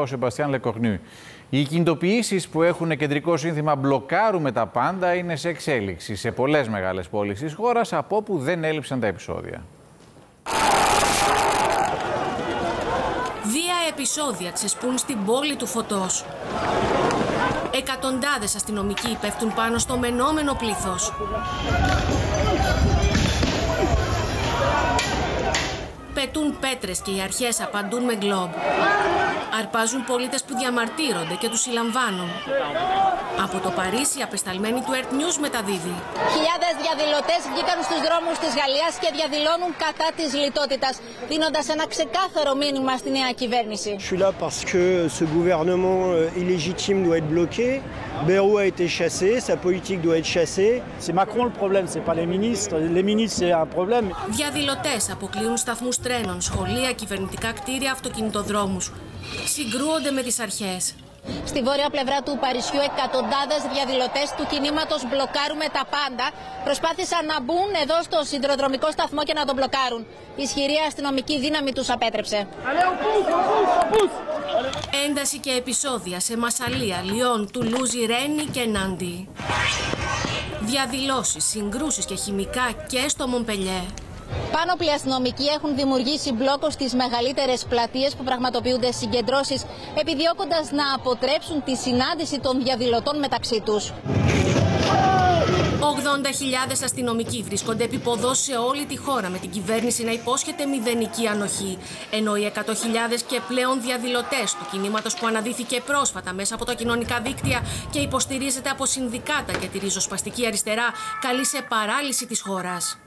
Ο Σεμπαστιάν Λεκορνιού. Οι κινητοποιήσεις που έχουν κεντρικό σύνθημα «Μπλοκάρουμε τα πάντα» είναι σε εξέλιξη σε πολλές μεγάλες πόλεις της χώρας, από όπου δεν έλειψαν τα επεισόδια. Βία επεισόδια ξεσπούν στην πόλη του φωτός. Εκατοντάδες αστυνομικοί πέφτουν πάνω στο μενόμενο πλήθος. Πετούν πέτρες και οι αρχές απαντούν με γκλόμπ. Αρπάζουν πολίτες που διαμαρτύρονται και τους συλλαμβάνουν. Από το Παρίσι, απεσταλμένη του Earth News μεταδίδει. Χιλιάδες διαδηλωτές βγήκαν στους δρόμους της Γαλλίας και διαδηλώνουν κατά της λιτότητας, δίνοντας ένα ξεκάθαρο μήνυμα στη νέα κυβέρνηση. Je suis là parce que ce gouvernement illégitime doit être bloqué. Bayrou a été chassé, sa politique doit être chassée. C'est Macron le problème, c'est pas les ministres. Les ministres, c'est un problème. Διαδηλωτές αποκλείουν σταθμούς τρένων, σχολεία, κυβερνητικά κτίρια, αυτοκινητοδρόμους. Συγκρούονται με τις αρχές. Στη βόρεια πλευρά του Παρισιού, εκατοντάδες διαδηλωτές του κινήματος «Μπλοκάρουμε τα πάντα» προσπάθησαν να μπουν εδώ στο σιδηροδρομικό σταθμό και να τον μπλοκάρουν. Η ισχυρή αστυνομική δύναμη τους απέτρεψε. Ένταση και επεισόδια σε Μασσαλία, Λιόν, Τουλούζι, Ρένι και Νάντι. Διαδηλώσεις, συγκρούσεις και χημικά και στο Μομπελιέ. Πάνωπλοι αστυνομικοί έχουν δημιουργήσει μπλόκο στις μεγαλύτερες πλατείες που πραγματοποιούνται συγκεντρώσεις, επιδιώκοντας να αποτρέψουν τη συνάντηση των διαδηλωτών μεταξύ τους. 80.000 αστυνομικοί βρίσκονται επιποδός σε όλη τη χώρα, με την κυβέρνηση να υπόσχεται μηδενική ανοχή. Ενώ οι 100.000 και πλέον διαδηλωτές του κινήματος που αναδύθηκε πρόσφατα μέσα από τα κοινωνικά δίκτυα και υποστηρίζεται από συνδικάτα και τη ριζοσπαστική αριστερά, καλεί σε παράλυση της χώρας.